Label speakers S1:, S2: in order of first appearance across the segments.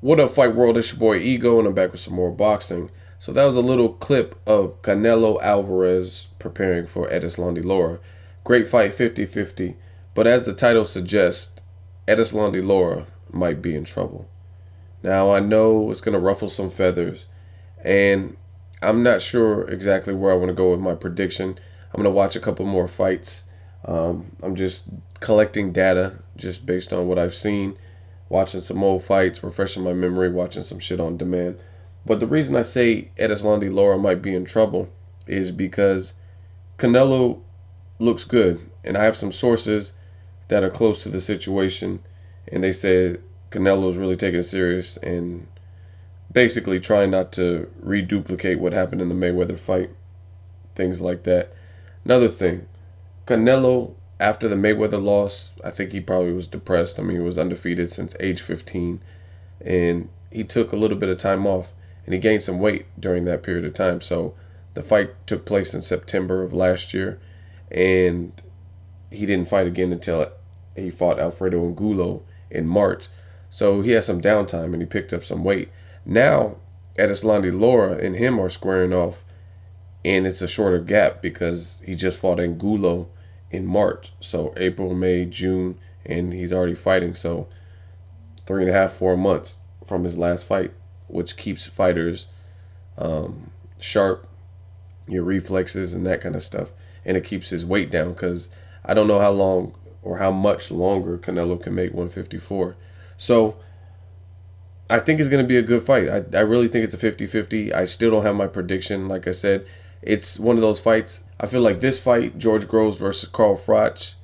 S1: What up, Fight World? It's your boy Ego, and I'm back with some more boxing. So that was a little clip of Canelo Alvarez preparing for Erislandy Lara. Great fight, 50-50. But as the title suggests, Erislandy Lara might be in trouble. Now, I know it's going to ruffle some feathers, and I'm not sure exactly where I want to go with my prediction. I'm going to watch a couple more fights. I'm just collecting data just based on what I've seen, watching some old fights, refreshing my memory, watching some shit on demand. But the reason I say Erislandy Lara might be in trouble is because Canelo looks good, and I have some sources that are close to the situation, and they say Canelo's really taking it serious and basically trying not to reduplicate what happened in the Mayweather fight, things like that. Another thing, Canelo, after the Mayweather loss, I think he probably was depressed. I mean, he was undefeated since age 15, and he took a little bit of time off, and he gained some weight during that period of time. So the fight took place in September of last year, and he didn't fight again until he fought Alfredo Angulo in March. So he had some downtime, and he picked up some weight. Now, Erislandy Lara and him are squaring off, and it's a shorter gap because he just fought Angulo in March. So April, May, June, and he's already fighting. So 3.5, 4 months from his last fight, which keeps fighters sharp, your reflexes and that kind of stuff. And it keeps his weight down because I don't know how long or how much longer Canelo can make 154. So I think it's going to be a good fight. I really think it's a 50-50. I still don't have my prediction. Like I said, it's one of those fights. I feel like this fight, George Groves versus Carl Froch,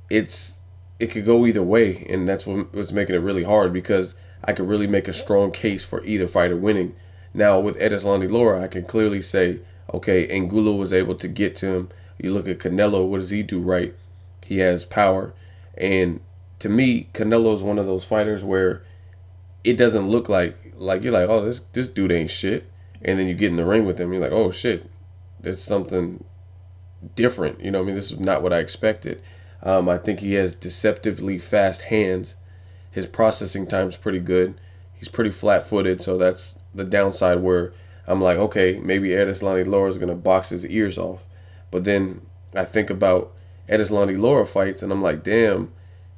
S1: it could go either way, and that's what was making it really hard because I could really make a strong case for either fighter winning. Now, with Erislandy Lara, I can clearly say, okay, Angulo was able to get to him. You look at Canelo, what does he do right? He has power. And to me, Canelo is one of those fighters where it doesn't look like you're like, oh, this dude ain't shit. And then you get in the ring with him, you're like, oh, shit, there's something different. You know what I mean? This is not what I expected. I think he has deceptively fast hands. His processing time's pretty good. He's pretty flat-footed, so that's the downside where I'm like, okay, maybe Erislandy Lara is going to box his ears off. But then I think about Erislandy Lara fights, and I'm like, damn,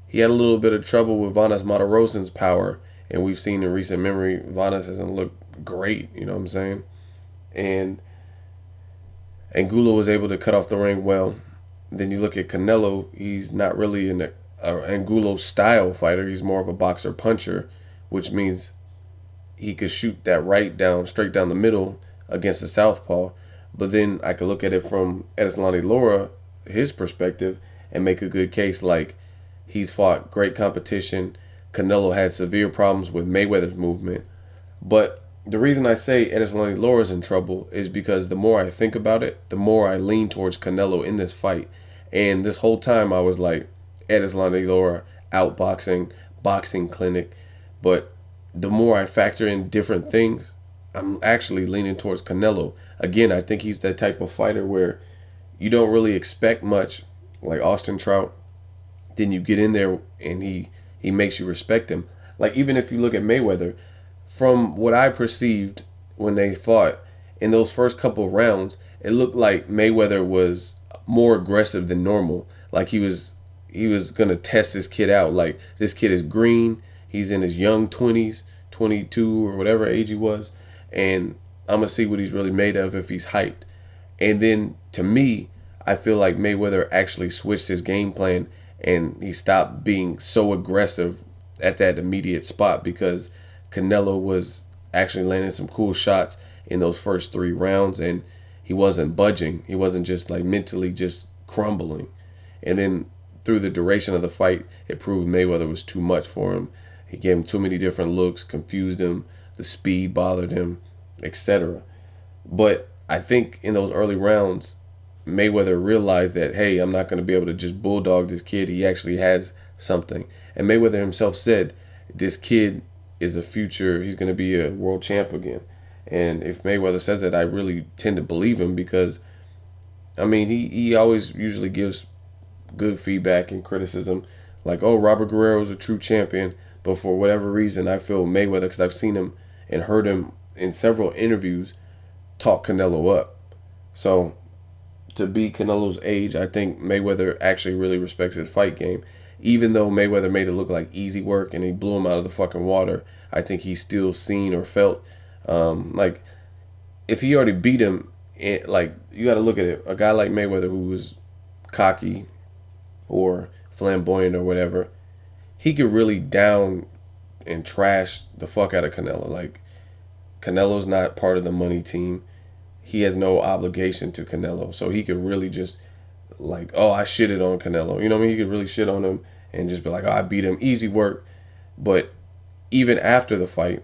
S1: he had a little bit of trouble with Vanes Martirosyan's power, and we've seen in recent memory, Vanes hasn't looked great, you know what I'm saying? And Angulo was able to cut off the ring well. Then you look at Canelo, he's not really an Angulo style fighter. He's more of a boxer puncher, which means he could shoot that right down, straight down the middle against the southpaw. But then I could look at it from Erislandy Lara, his perspective, and make a good case like he's fought great competition. Canelo had severe problems with Mayweather's movement. But the reason I say Erislandy Lara is in trouble is because the more I think about it, the more I lean towards Canelo in this fight. And this whole time I was like, Erislandy Lara, outboxing, boxing clinic. But the more I factor in different things, I'm actually leaning towards Canelo. Again, I think he's that type of fighter where you don't really expect much, like Austin Trout. Then you get in there and he makes you respect him. Like even if you look at Mayweather, from what I perceived when they fought in those first couple rounds, it looked like Mayweather was more aggressive than normal. Like he was gonna test this kid out. Like this kid is green. He's in his young 20s, 22 or whatever age he was, and I'm gonna see what he's really made of if he's hyped. And then to me, I feel like Mayweather actually switched his game plan and he stopped being so aggressive at that immediate spot because Canelo was actually landing some cool shots in those first 3 rounds and he wasn't budging. He wasn't just like mentally just crumbling. And then through the duration of the fight, it proved Mayweather was too much for him. He gave him too many different looks, confused him, the speed bothered him, etc. But I think in those early rounds, Mayweather realized that, hey, I'm not going to be able to just bulldog this kid. He actually has something. And Mayweather himself said, this kid is a future, he's going to be a world champ again. And if Mayweather says that, I really tend to believe him because, I mean, he always usually gives good feedback and criticism. Like, oh, Robert Guerrero is a true champion. But for whatever reason, I feel Mayweather, because I've seen him and heard him in several interviews talk Canelo up. So to be Canelo's age, I think Mayweather actually really respects his fight game. Even though Mayweather made it look like easy work and he blew him out of the fucking water, I think he's still seen or felt like if he already beat him, like you got to look at it. A guy like Mayweather who was cocky or flamboyant or whatever, he could really down and trash the fuck out of Canelo. Like Canelo's not part of the money team. He has no obligation to Canelo, so he could really just like, oh, I shitted on Canelo. You know what I mean? He could really shit on him and just be like, oh, I beat him, easy work. But even after the fight,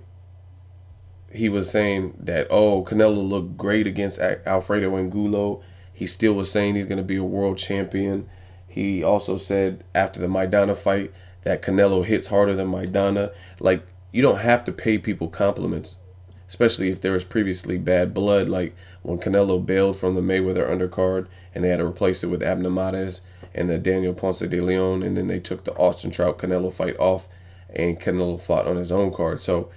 S1: he was saying that, oh, Canelo looked great against Alfredo Angulo. He still was saying he's going to be a world champion. He also said after the Maidana fight that Canelo hits harder than Maidana. Like, you don't have to pay people compliments, especially if there was previously bad blood, like when Canelo bailed from the Mayweather undercard and they had to replace it with Abner and the Daniel Ponce de Leon, and then they took the Austin Trout Canelo fight off and Canelo fought on his own card. So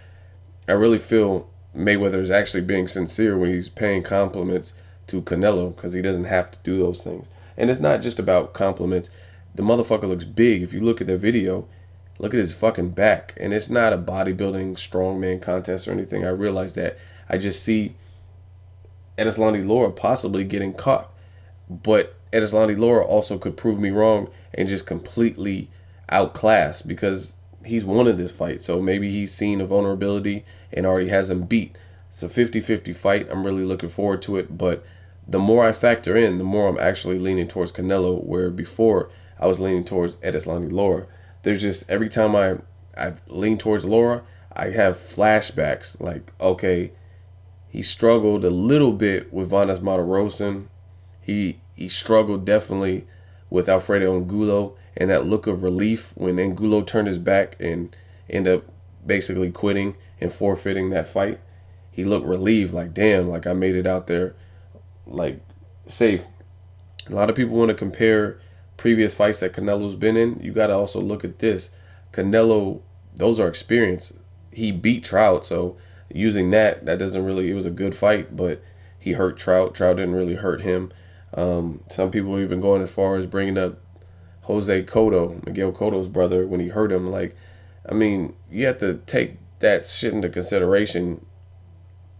S1: I really feel Mayweather is actually being sincere when he's paying compliments to Canelo, because he doesn't have to do those things. And it's not just about compliments. The motherfucker looks big. If you look at the video, look at his fucking back. And it's not a bodybuilding strongman contest or anything. I realize that. I just see Erislandy Lara possibly getting caught. But Erislandy Lara also could prove me wrong and just completely outclass, because he's wanted this fight. So maybe he's seen a vulnerability and already has him beat. It's a 50-50 fight. I'm really looking forward to it. But the more I factor in, the more I'm actually leaning towards Canelo, where before I was leaning towards Erislandy Lara. There's just, every time I lean towards Lara, I have flashbacks. Like, okay, he struggled a little bit with Vanes Martirosyan. He struggled definitely with Alfredo Angulo, and that look of relief when Angulo turned his back and ended up basically quitting and forfeiting that fight. He looked relieved, like, damn, like I made it out there like safe. A lot of people want to compare previous fights that Canelo's been in. You got to also look at this. Canelo, those are experience. He beat Trout, so using that doesn't really, it was a good fight, but he hurt Trout. Trout didn't really hurt him. Some people are even going as far as bringing up Jose Cotto, Miguel Cotto's brother, when he hurt him. Like, I mean, you have to take that shit into consideration.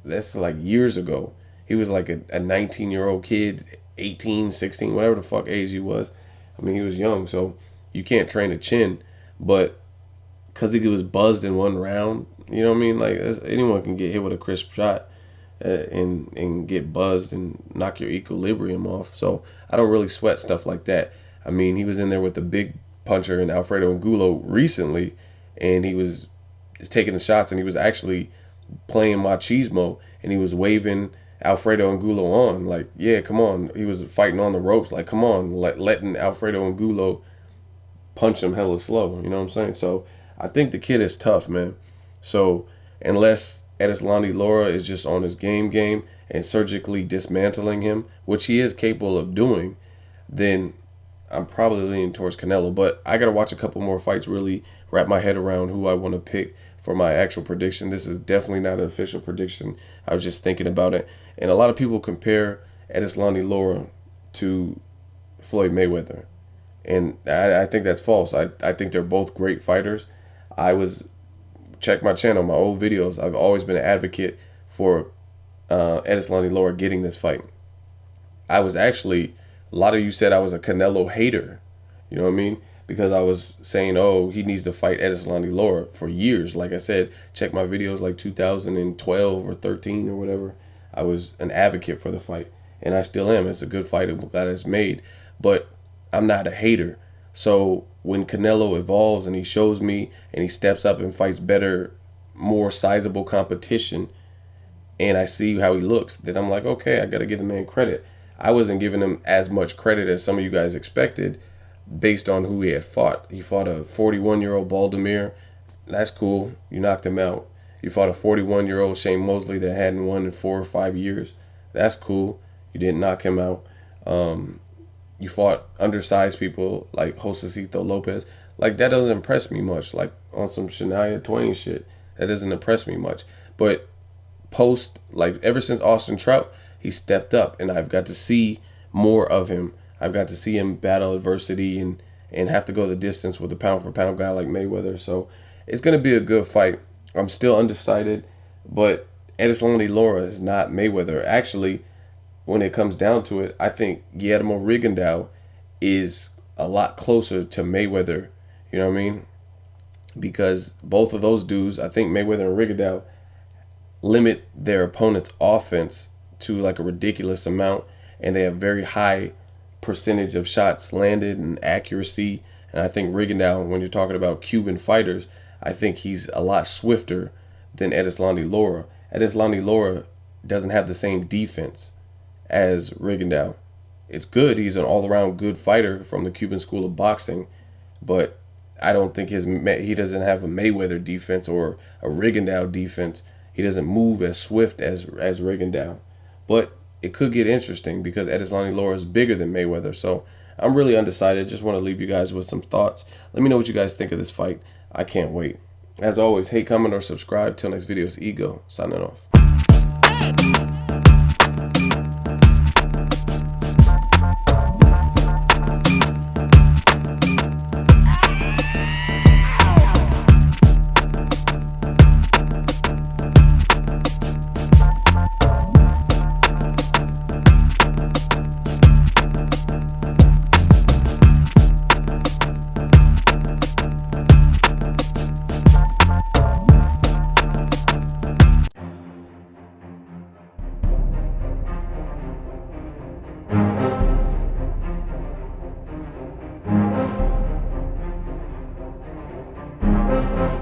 S1: That's like years ago. He was like a 19-year-old kid, 18, 16, whatever the fuck age he was. I mean, he was young, so you can't train a chin. But because he was buzzed in one round, you know what I mean? Like, anyone can get hit with a crisp shot and get buzzed and knock your equilibrium off. So I don't really sweat stuff like that. I mean, he was in there with the big puncher in Alfredo Angulo recently, and he was taking the shots, and he was actually playing machismo, and he was waving Alfredo Angulo on, like, yeah, come on. He was fighting on the ropes, like, come on, letting Alfredo Angulo punch him hella slow. You know what I'm saying? So I think the kid is tough, man. So unless Erislandy Lara is just on his game and surgically dismantling him, which he is capable of doing, then I'm probably leaning towards Canelo. But I got to watch a couple more fights, really wrap my head around who I want to pick for my actual prediction. This is definitely not an official prediction. I was just thinking about it. And a lot of people compare Erislandy Lara to Floyd Mayweather. And I think that's false. I think they're both great fighters. Check my channel, my old videos. I've always been an advocate for Erislandy Lara getting this fight. I was actually, a lot of you said I was a Canelo hater. You know what I mean? Because I was saying, oh, he needs to fight Erislandy Lara for years. Like I said, check my videos like 2012 or 13 or whatever. I was an advocate for the fight, and I still am. It's a good fight. I'm glad it's made, but I'm not a hater. So when Canelo evolves and he shows me and he steps up and fights better, more sizable competition, and I see how he looks, then I'm like, okay, I got to give the man credit. I wasn't giving him as much credit as some of you guys expected based on who he had fought. He fought a 41-year-old Baldomir. That's cool. You knocked him out. You fought a 41-year-old Shane Mosley that hadn't won in 4 or 5 years. That's cool. You didn't knock him out. You fought undersized people like Josecito Lopez. Like, that doesn't impress me much. Like, on some Shania Twain shit, that doesn't impress me much. But like, ever since Austin Trout, he stepped up, and I've got to see more of him. I've got to see him battle adversity and have to go the distance with a pound for pound guy like Mayweather. So it's gonna be a good fight. I'm still undecided, but Erislandy Lara is not Mayweather. Actually, when it comes down to it, I think Guillermo Rigondeaux is a lot closer to Mayweather. You know what I mean? Because both of those dudes, I think Mayweather and Rigondeaux, limit their opponent's offense to like a ridiculous amount, and they have very high percentage of shots landed and accuracy. And I think Rigondeaux, when you're talking about Cuban fighters, I think he's a lot swifter than Erislandy Lara. Erislandy Lara doesn't have the same defense as Rigondeaux. It's good. He's an all-around good fighter from the Cuban school of boxing, but I don't think he doesn't have a Mayweather defense or a Rigondeaux defense. He doesn't move as swift as Rigondeaux. But it could get interesting because Erislandy Lara is bigger than Mayweather. So I'm really undecided. Just want to leave you guys with some thoughts. Let me know what you guys think of this fight. I can't wait. As always, hate, comment, or subscribe. Till next video, it's Ego signing off.